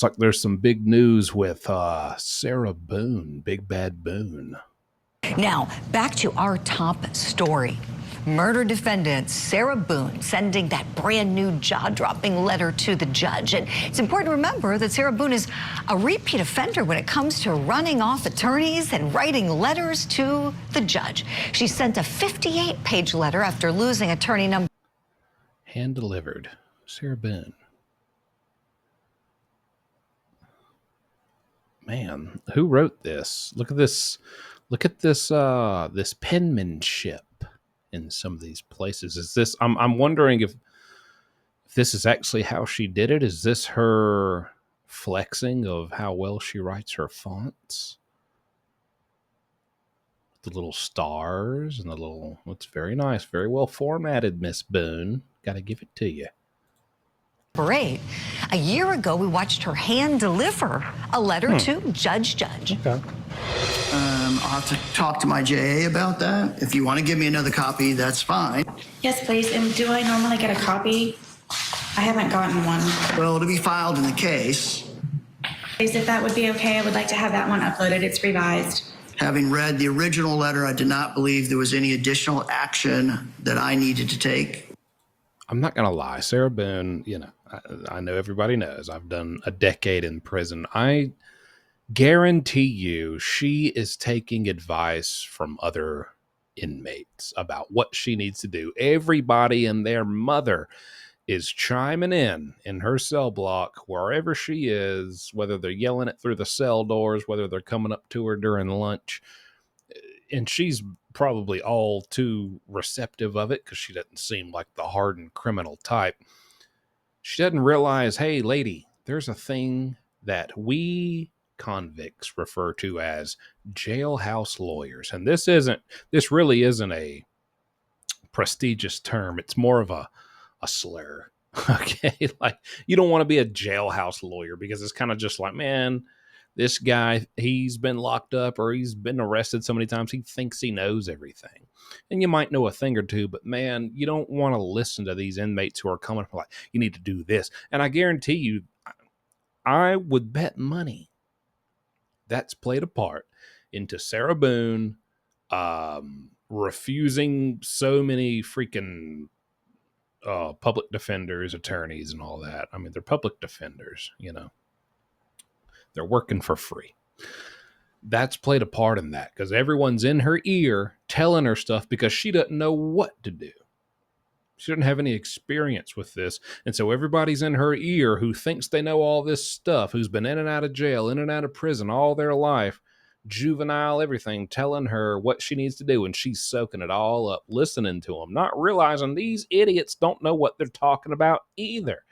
Looks like there's some big news with Sarah Boone, Big Bad Boone. Now, back to our top story. Murder defendant Sarah Boone sending that brand new jaw-dropping letter to the judge. And it's important to remember that Sarah Boone is a repeat offender when it comes to running off attorneys and writing letters to the judge. She sent a 58-page letter after losing attorney number. Hand delivered. Sarah Boone. Man, who wrote this? Look at this. Look at this this penmanship in some of these places. Is this I'm wondering if this is actually how she did it. Is this her flexing of how well she writes her fonts? The little stars and the little, it's very nice, very well formatted, Miss Boone. Got to give it to you. Parade. A year ago, we watched her hand deliver a letter to Judge. Okay. I'll have to talk to my JA about that. If you want to give me another copy, that's fine. Yes, please. And do I normally get a copy? I haven't gotten one. Well, it'll be filed in the case. Please, if that would be okay, I would like to have that one uploaded. It's revised. Having read the original letter, I did not believe there was any additional action that I needed to take. I'm not going to lie. Sarah Boone, you know, I know everybody knows I've done a decade in prison. I guarantee you she is taking advice from other inmates about what she needs to do. Everybody and their mother is chiming in her cell block, wherever she is, whether they're yelling it through the cell doors, whether they're coming up to her during lunch. And she's probably all too receptive of it because she doesn't seem like the hardened criminal type. She doesn't realize, hey, lady, there's a thing that we convicts refer to as jailhouse lawyers. And this really isn't a prestigious term. It's more of a slur. Okay. Like, you don't want to be a jailhouse lawyer because it's kind of just like, man, this guy, he's been locked up or he's been arrested so many times, he thinks he knows everything. And you might know a thing or two, but man, you don't want to listen to these inmates who are coming up like, you need to do this. And I guarantee you, I would bet money that's played a part into Sarah Boone refusing so many freaking public defenders, attorneys, and all that. I mean, they're public defenders, you know. They're working for free. That's played a part in that because everyone's in her ear telling her stuff because she doesn't know what to do. She doesn't have any experience with this. And so everybody's in her ear who thinks they know all this stuff, who's been in and out of jail, in and out of prison all their life, juvenile, everything, telling her what she needs to do. And she's soaking it all up, listening to them, not realizing these idiots don't know what they're talking about either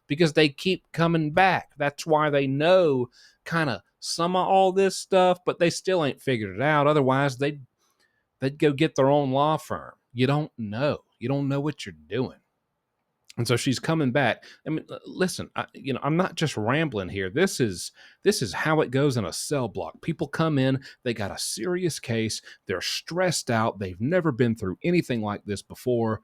because they keep coming back. That's why they know kind of some of all this stuff, but they still ain't figured it out. Otherwise, they'd go get their own law firm. You don't know. You don't know what you're doing. And so she's coming back. I mean, listen, I'm not just rambling here. This is how it goes in a cell block. People come in, they got a serious case. They're stressed out. They've never been through anything like this before.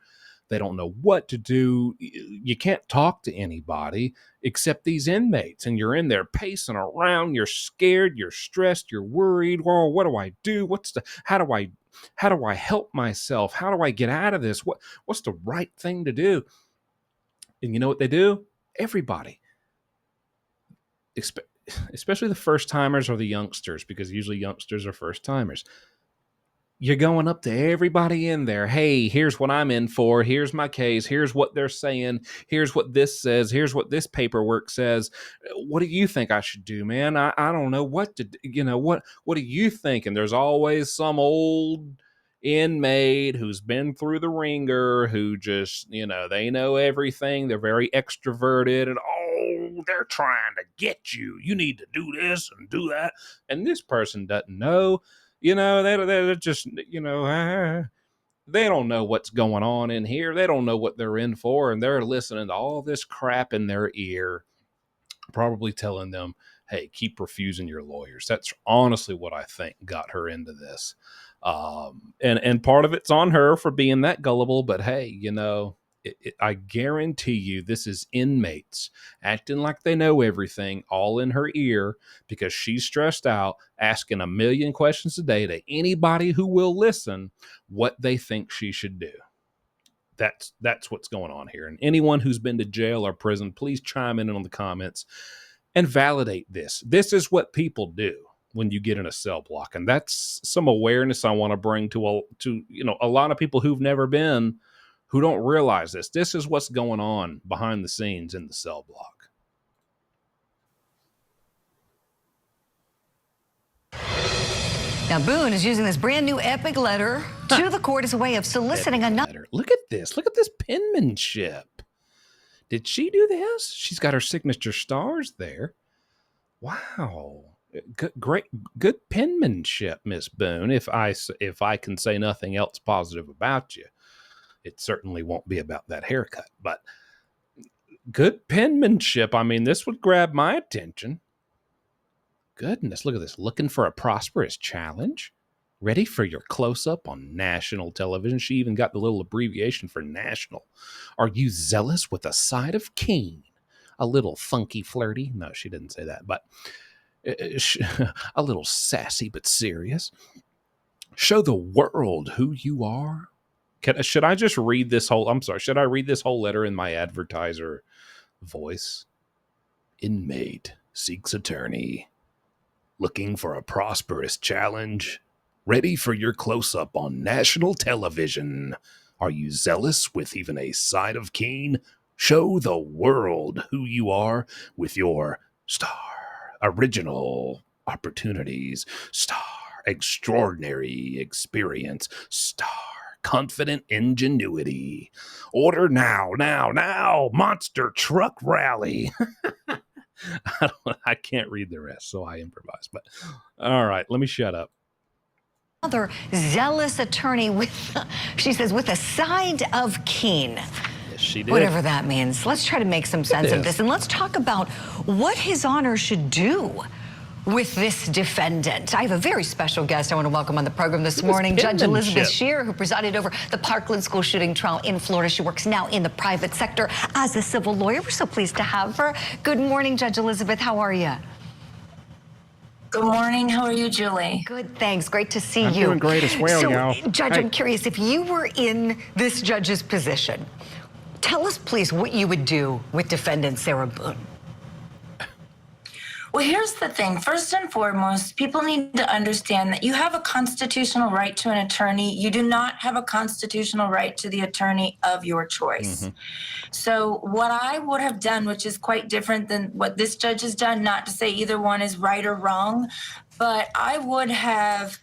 They don't know what to do. You can't talk to anybody except these inmates. And you're in there pacing around. You're scared. You're stressed. You're worried. Well, what do I do? How do I help myself? How do I get out of this? What's the right thing to do? And you know what they do? Everybody, especially the first timers or the youngsters, because usually youngsters are first timers. You're going up to everybody in there. Hey, here's what I'm in for. Here's my case. Here's what they're saying. Here's what this says. Here's what this paperwork says. What do you think I should do, man? I don't know what to do. What do you think? And there's always some old inmate who's been through the ringer who just, they know everything. They're very extroverted and, they're trying to get you. You need to do this and do that. And this person doesn't know. They're just, they don't know what's going on in here. They don't know what they're in for. And they're listening to all this crap in their ear, probably telling them, hey, keep refusing your lawyers. That's honestly what I think got her into this. And part of it's on her for being that gullible. But hey, I guarantee you this is inmates acting like they know everything, all in her ear because she's stressed out, asking a million questions a day to anybody who will listen what they think she should do. That's what's going on here. And anyone who's been to jail or prison, please chime in on the comments and validate this. This is what people do when you get in a cell block, and that's some awareness I want to bring to a lot of people who've never been, who don't realize this. This is what's going on behind the scenes in the cell block. Now, Boone is using this brand new epic letter to the court as a way of soliciting another. Look at this. Look at this penmanship. Did she do this? She's got her signature stars there. Wow. Good penmanship, Miss Boone. If I can say nothing else positive about you, it certainly won't be about that haircut. But good penmanship. I mean, this would grab my attention. Goodness, look at this. Looking for a prosperous challenge? Ready for your close-up on national television? She even got the little abbreviation for national. Are you zealous with a side of keen? A little funky flirty? No, she didn't say that, but a little sassy but serious. Show the world who you are. Should I just read this whole... I'm sorry, should I read this whole letter in my advertiser voice? Inmate seeks attorney. Looking for a prosperous challenge? Ready for your close-up on national television? Are you zealous with even a side of keen? Show the world who you are with your star original opportunities, star extraordinary experience, star confident ingenuity. Order now, monster truck rally. I can't read the rest, so I improvise. But all right, let me shut up. Another zealous attorney with, she says, with a side of keen. Yes, she did. Whatever that means. Let's try to make some sense of this, and let's talk about what His Honor should do with this defendant. I have a very special guest I want to welcome on the program this morning, Judge Elizabeth Scheer, who presided over the Parkland school shooting trial in Florida. She works now in the private sector as a civil lawyer. We're so pleased to have her. Good morning, Judge Elizabeth. How are you? Good morning. How are you, Julie? Good, thanks. Great to see I'm you. doing great as well, so, y'all. Judge, Hey. I'm curious, if you were in this judge's position, tell us, please, what you would do with defendant Sarah Boone. Well, here's the thing. First and foremost, people need to understand that you have a constitutional right to an attorney. You do not have a constitutional right to the attorney of your choice. Mm-hmm. So what I would have done, which is quite different than what this judge has done, not to say either one is right or wrong, but I would have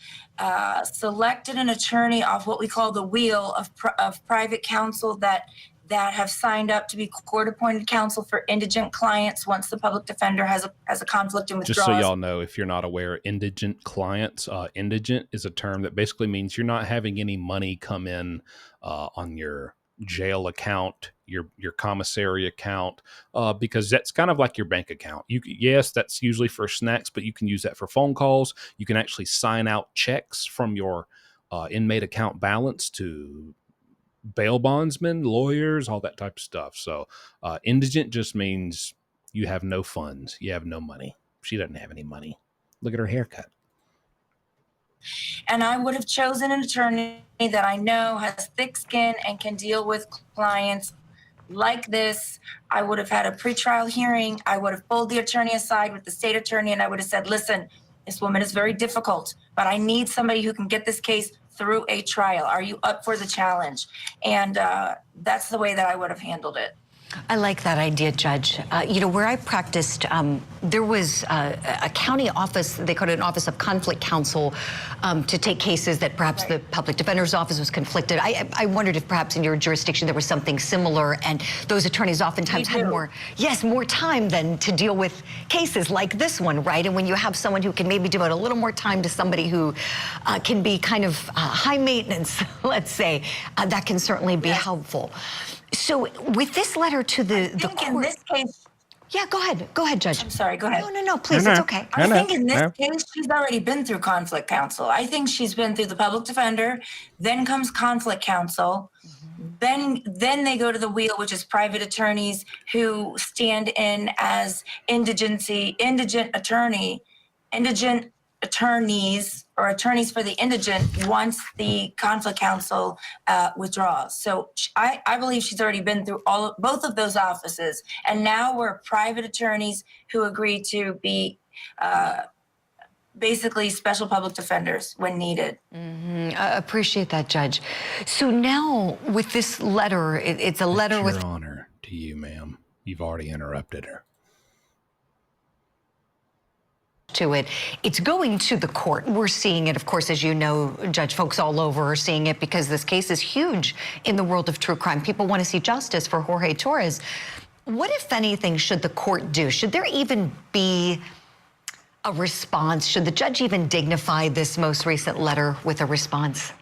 selected an attorney off what we call the wheel of private counsel that have signed up to be court-appointed counsel for indigent clients once the public defender has a conflict and withdraws. Just so y'all know, if you're not aware, indigent clients, indigent is a term that basically means you're not having any money come in on your jail account, your commissary account, because that's kind of like your bank account. Yes, that's usually for snacks, but you can use that for phone calls. You can actually sign out checks from your inmate account balance to bail bondsmen, lawyers, all that type of stuff. So indigent just means you have no funds. You have no money. She doesn't have any money. Look at her haircut. And I would have chosen an attorney that I know has thick skin and can deal with clients like this. I would have had a pretrial hearing. I would have pulled the attorney aside with the state attorney, and I would have said, listen, this woman is very difficult, but I need somebody who can get this case through a trial. Are you up for the challenge? And that's the way that I would have handled it. I like that idea, Judge. Where I practiced, there was a county office, they called it an office of conflict counsel, to take cases that perhaps the public defender's office was conflicted. I wondered if perhaps in your jurisdiction there was something similar, and those attorneys oftentimes had more time than to deal with cases like this one, right? And when you have someone who can maybe devote a little more time to somebody who can be kind of high maintenance, let's say, that can certainly be helpful. So with this letter to the court, in this case, yeah, go ahead, Judge. I'm sorry, go ahead. No, please, it's okay. I think in this case, she's already been through conflict counsel. I think she's been through the public defender, then comes conflict counsel, Then they go to the wheel, which is private attorneys who stand in as indigent attorneys or attorneys for the indigent once the conflict counsel withdraws. So I believe she's already been through both of those offices, and now we're private attorneys who agree to be basically special public defenders when needed. Appreciate that, Judge. So now with this letter, it's a letter with... Your honor to you, ma'am. You've already interrupted her. To it. It's going to the court. We're seeing it, of course, as you know, Judge, folks all over are seeing it because this case is huge in the world of true crime. People want to see justice for Jorge Torres. What, if anything, should the court do? Should there even be a response? Should the judge even dignify this most recent letter with a response?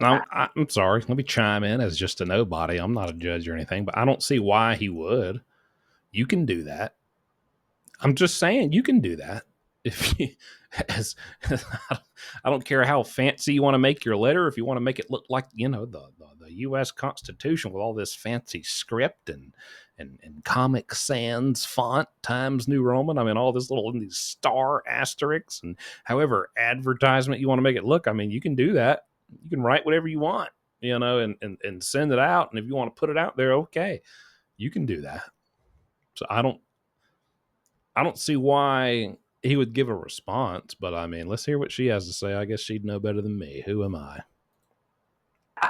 I'm sorry. Let me chime in as just a nobody. I'm not a judge or anything, but I don't see why he would. You can do that. I'm just saying you can do that. If you, as I don't care how fancy you want to make your letter, if you want to make it look like, you know, the U.S. Constitution with all this fancy script and Comic Sans font, Times New Roman. I mean, all this these star asterisks and however advertisement you want to make it look. I mean, you can do that. You can write whatever you want, you know, and send it out. And if you want to put it out there, okay, you can do that. So I don't see why he would give a response, but I mean, let's hear what she has to say. I guess she'd know better than me. Who am I?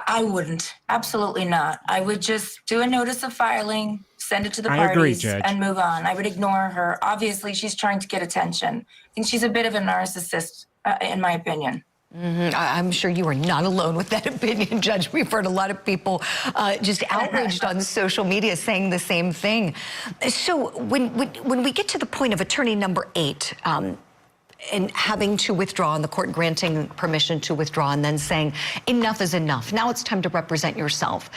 I wouldn't. Absolutely not. I would just do a notice of filing, send it to the parties, agree, Judge. and move on. I would ignore her. Obviously, she's trying to get attention. I think she's a bit of a narcissist, in my opinion. I'm sure you are not alone with that opinion, Judge. We've heard a lot of people just outraged on social media saying the same thing. So when we get to the point of attorney number 8, and having to withdraw, and the court granting permission to withdraw, and then saying enough is enough, now it's time to represent yourself.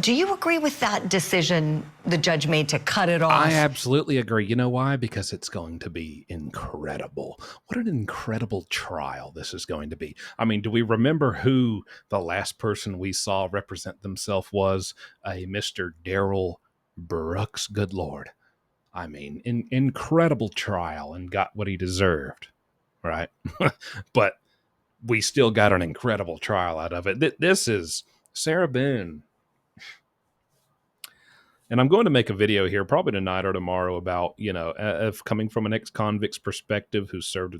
Do you agree with that decision the judge made to cut it off? I absolutely agree. You know why? Because it's going to be incredible. What an incredible trial this is going to be. I mean, do we remember who the last person we saw represent themselves was? A Mr. Daryl Brooks. Good Lord. I mean, incredible trial, and got what he deserved. Right. But we still got an incredible trial out of it. This is Sarah Boone. And I'm going to make a video here probably tonight or tomorrow about, you know, of coming from an ex-convict's perspective who served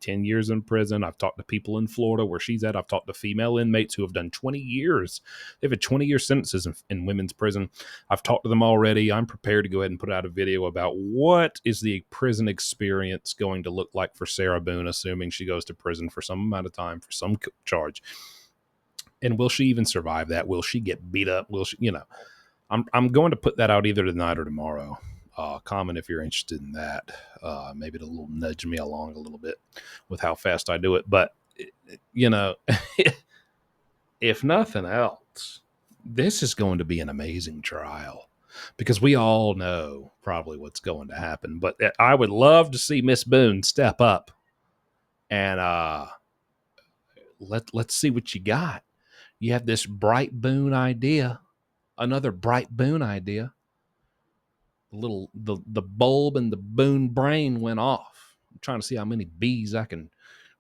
10 years in prison. I've talked to people in Florida where she's at. I've talked to female inmates who have done 20 years. They've had 20-year sentences in women's prison. I've talked to them already. I'm prepared to go ahead and put out a video about what is the prison experience going to look like for Sarah Boone, assuming she goes to prison for some amount of time for some charge. And will she even survive that? Will she get beat up? Will she, you know? I'm going to put that out either tonight or tomorrow. Comment if you're interested in that. Maybe it'll nudge me along a little bit with how fast I do it. But, you know, if nothing else, this is going to be an amazing trial because we all know probably what's going to happen. But I would love to see Miss Boone step up and let's see what you got. You have this bright Boone idea. Another bright Boone idea. The bulb in the Boone brain went off. I'm trying to see how many bees I can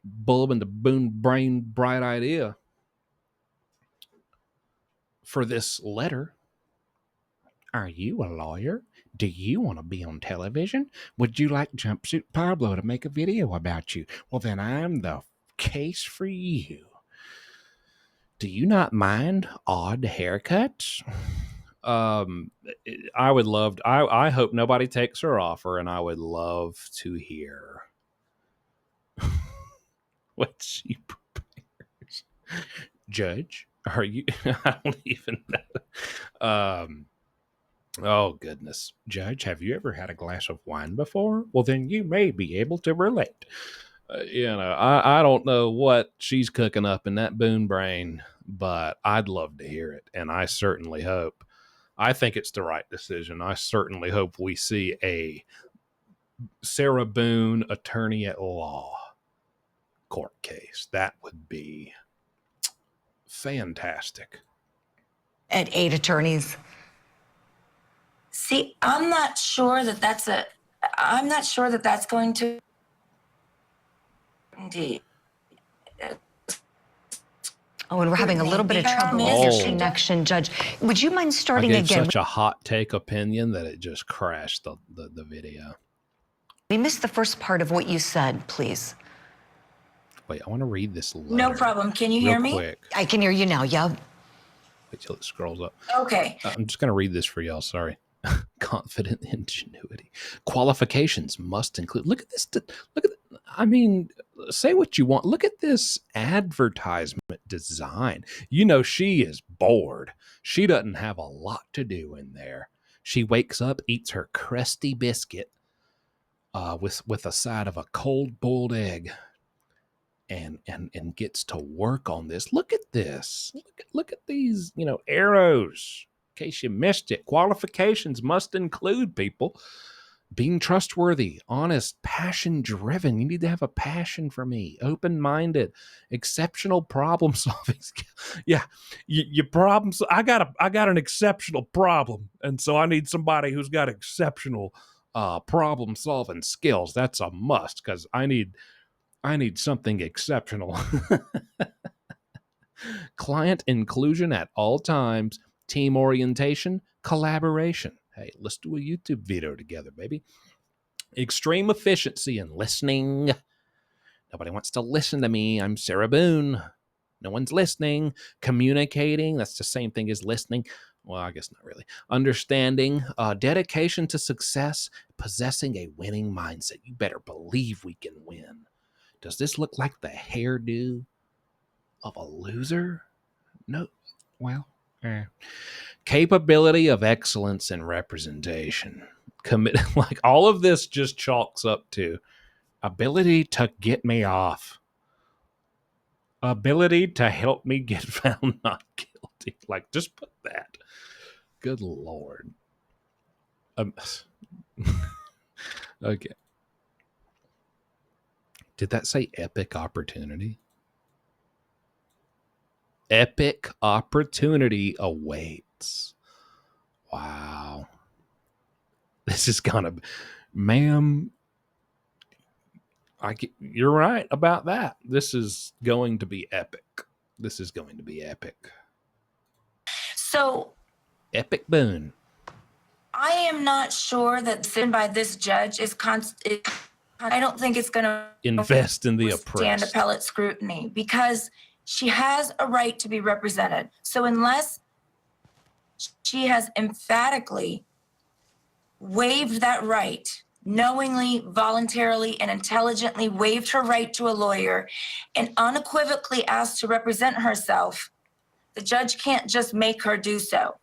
bulb in the Boone brain bright idea for this letter. Are you a lawyer? Do you want to be on television? Would you like Jumpsuit Pablo to make a video about you? Well, then I'm the case for you. Do you not mind odd haircuts? I would love to, I hope nobody takes her offer, and I would love to hear what she prepares. Judge, are you I don't even know. Oh goodness. Judge, have you ever had a glass of wine before? Well, then you may be able to relate. You know, I don't know what she's cooking up in that Boone brain, but I'd love to hear it, and I certainly hope. I think it's the right decision. I certainly hope we see a Sarah Boone attorney at law court case. That would be fantastic. At 8 attorneys. See, I'm not sure that that's going to indeed. Oh, and we're having a little bit of trouble with Oh. your connection, Judge. Would you mind I starting gave again? such a hot take opinion that it just crashed the video. We missed the first part of what you said, please. Wait, I want to read this letter. No problem. Can you hear me? Quick. I can hear you now, yeah. Wait till it scrolls up. Okay. I'm just going to read this for y'all. Sorry. Confident ingenuity. Qualifications must include. Look at this. I mean, say what you want. Look at this advertisement design. You know, she is bored. She doesn't have a lot to do in there. She wakes up, eats her crusty biscuit with a side of a cold boiled egg, and gets to work on this. Look at this. Look at these, arrows. In case you missed it, qualifications must include, people, being trustworthy, honest, passion-driven. You need to have a passion for me, open-minded, exceptional problem-solving skills. Yeah, your problems. I got an exceptional problem, and so I need somebody who's got exceptional problem-solving skills. That's a must, because I need something exceptional. Client inclusion at all times. Team orientation, collaboration. Hey, let's do a YouTube video together, baby. Extreme efficiency and listening. Nobody wants to listen to me. I'm Sarah Boone. No one's listening. Communicating. That's the same thing as listening. Well, I guess not really. Understanding. Dedication to success. Possessing a winning mindset. You better believe we can win. Does this look like the hairdo of a loser? No. Well, capability of excellence and representation. Like all of this just chalks up to ability to get me off. Ability to help me get found not guilty. Like, just put that. Good Lord. Okay. Did that say epic opportunity? Epic opportunity awaits. Wow. This is gonna, ma'am, you're right about that. This is going to be epic. This is going to be epic. So, Epic Boone. I am not sure that sin by this judge is I don't think it's going to Invest in the stand oppressed. appellate scrutiny, because she has a right to be represented. So unless she has emphatically waived that right, knowingly, voluntarily, and intelligently waived her right to a lawyer, and unequivocally asked to represent herself, the judge can't just make her do so,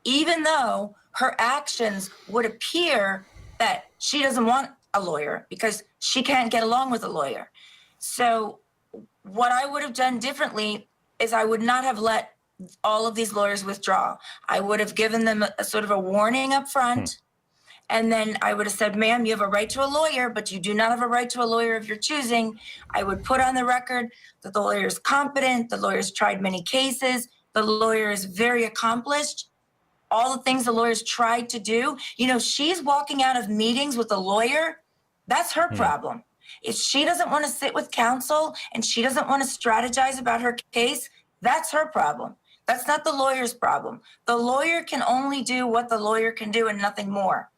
even though her actions would appear that she doesn't want a lawyer because she can't get along with a lawyer. So what I would have done differently is I would not have let all of these lawyers withdraw. I would have given them a sort of a warning up front. And then I would have said, ma'am, you have a right to a lawyer, but you do not have a right to a lawyer of your choosing. I would put on the record that the lawyer is competent. The lawyer's tried many cases. The lawyer is very accomplished. All the things the lawyer's tried to do. She's walking out of meetings with a lawyer. That's her problem. If she doesn't want to sit with counsel and she doesn't want to strategize about her case, that's her problem. That's not the lawyer's problem. The lawyer can only do what the lawyer can do and nothing more.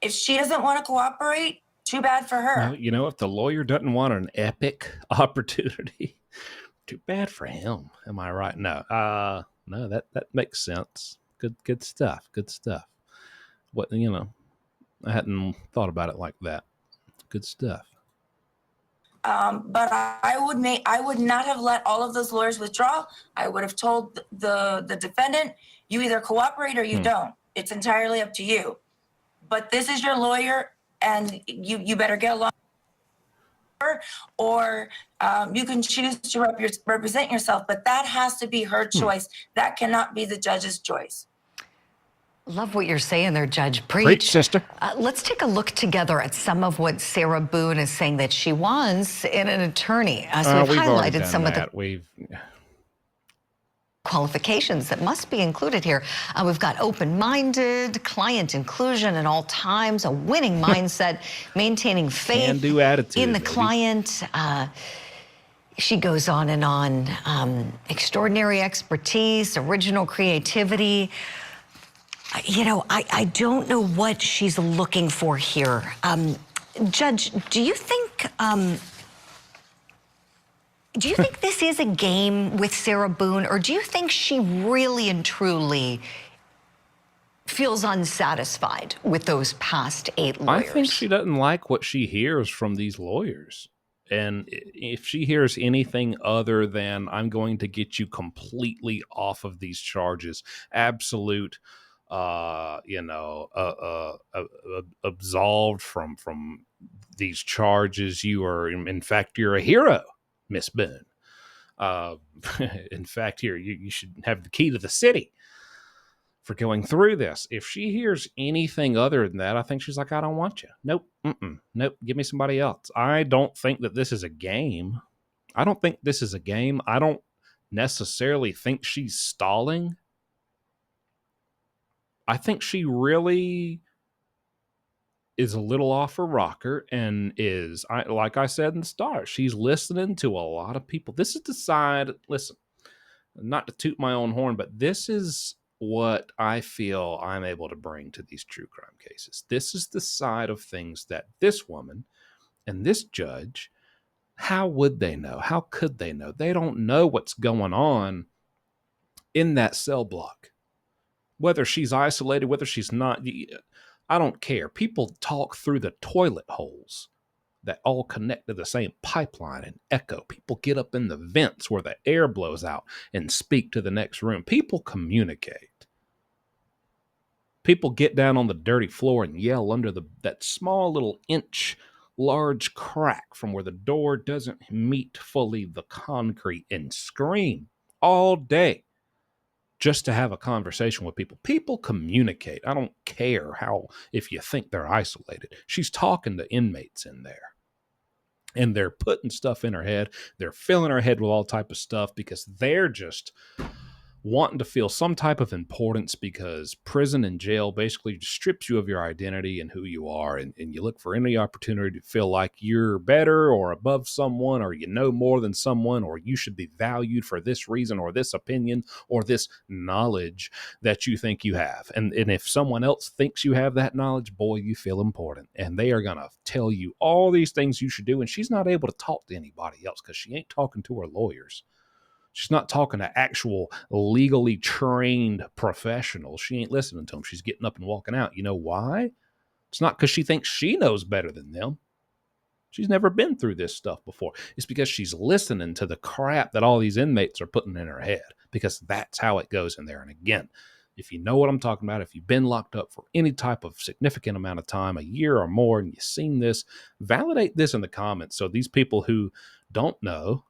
If she doesn't want to cooperate, too bad for her. Well, if the lawyer doesn't want an epic opportunity, too bad for him. Am I right? No, that makes sense. Good stuff. Good stuff. What, I hadn't thought about it like that. Good stuff. But I would not have let all of those lawyers withdraw. I would have told the defendant, you either cooperate or you don't. It's entirely up to you. But this is your lawyer, and you better get along with her, or you can choose to represent yourself. But that has to be her choice. That cannot be the judge's choice. Love what you're saying there, Judge. Preach, sister. Let's take a look together at some of what Sarah Boone is saying that she wants in an attorney. So we've highlighted some of the... qualifications that must be included here. We've got open-minded, client inclusion at all times, a winning mindset, maintaining faith Can-do attitude, in the baby. client. She goes on and on. Extraordinary expertise, original creativity. You know, I don't know what she's looking for here. Judge, do you think this is a game with Sarah Boone, or do you think she really and truly feels unsatisfied with those past 8 lawyers? I think she doesn't like what she hears from these lawyers. And if she hears anything other than I'm going to get you completely off of these charges, absolute, absolved from these charges, you are, in fact, you're a hero, Miss Boone. In fact, here you should have the key to the city for going through this. If she hears anything other than that, I think she's like, I don't want you. Nope. Nope. Give me somebody else. I don't think that this is a game. I don't necessarily think she's stalling. I think she really is a little off her rocker and like I said in the start, she's listening to a lot of people. This is the side, listen, not to toot my own horn, but this is what I feel I'm able to bring to these true crime cases. This is the side of things that this woman and this judge, how would they know? How could they know? They don't know what's going on in that cell block. Whether she's isolated, whether she's not, I don't care. People talk through the toilet holes that all connect to the same pipeline and echo. People get up in the vents where the air blows out and speak to the next room. People communicate. People get down on the dirty floor and yell under that small little inch large crack from where the door doesn't meet fully the concrete and scream all day just to have a conversation with people. People communicate. I don't care if you think they're isolated. She's talking to inmates in there. And they're putting stuff in her head. They're filling her head with all type of stuff because they're just wanting to feel some type of importance, because prison and jail basically strips you of your identity and who you are. And you look for any opportunity to feel like you're better or above someone, or you know more than someone, or you should be valued for this reason or this opinion or this knowledge that you think you have. And if someone else thinks you have that knowledge, boy, you feel important. And they are going to tell you all these things you should do. And she's not able to talk to anybody else because she ain't talking to her lawyers. She's not talking to actual legally trained professionals. She ain't listening to them. She's getting up and walking out. You know why? It's not because she thinks she knows better than them. She's never been through this stuff before. It's because she's listening to the crap that all these inmates are putting in her head, because that's how it goes in there. And again, if you know what I'm talking about, if you've been locked up for any type of significant amount of time, a year or more, and you've seen this, validate this in the comments so these people who don't know,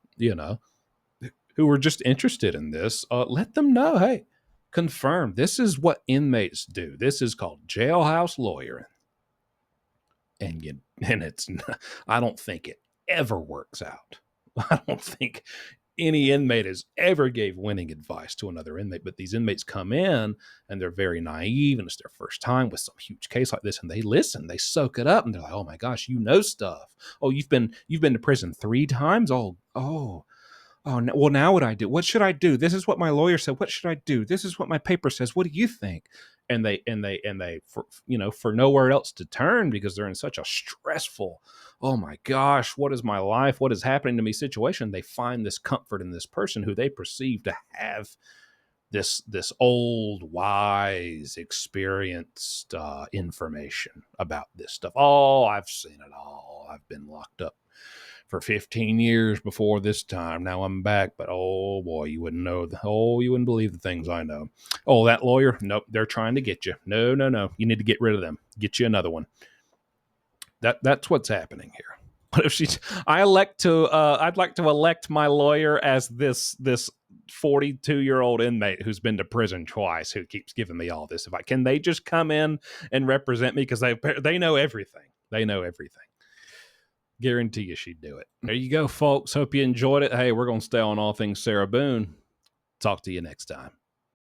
who are just interested in this, let them know, hey, confirm. This is what inmates do. This is called jailhouse lawyering. And it's not, I don't think it ever works out. I don't think any inmate has ever gave winning advice to another inmate, but these inmates come in and they're very naive and it's their first time with some huge case like this, and they listen, they soak it up, and they're like, oh my gosh, you know stuff. Oh, you've been to prison 3 times. Oh, well, now what do I do? What should I do? This is what my lawyer said. What should I do? This is what my paper says. What do you think? And they, for nowhere else to turn, because they're in such a stressful, oh my gosh, what is my life? What is happening to me situation? They find this comfort in this person who they perceive to have this old, wise, experienced information about this stuff. Oh, I've seen it all. I've been locked up for 15 years before this time. Now I'm back, but oh boy, you wouldn't believe the things I know. Oh, that lawyer? Nope, they're trying to get you. No. You need to get rid of them. Get you another one. That's what's happening here. But if I'd like to elect my lawyer as this 42-year-old inmate who's been to prison twice, who keeps giving me all this. Can they just come in and represent me? Because they know everything. They know everything. Guarantee you she'd do it. There you go, folks. Hope you enjoyed it. Hey, we're going to stay on all things Sarah Boone. Talk to you next time.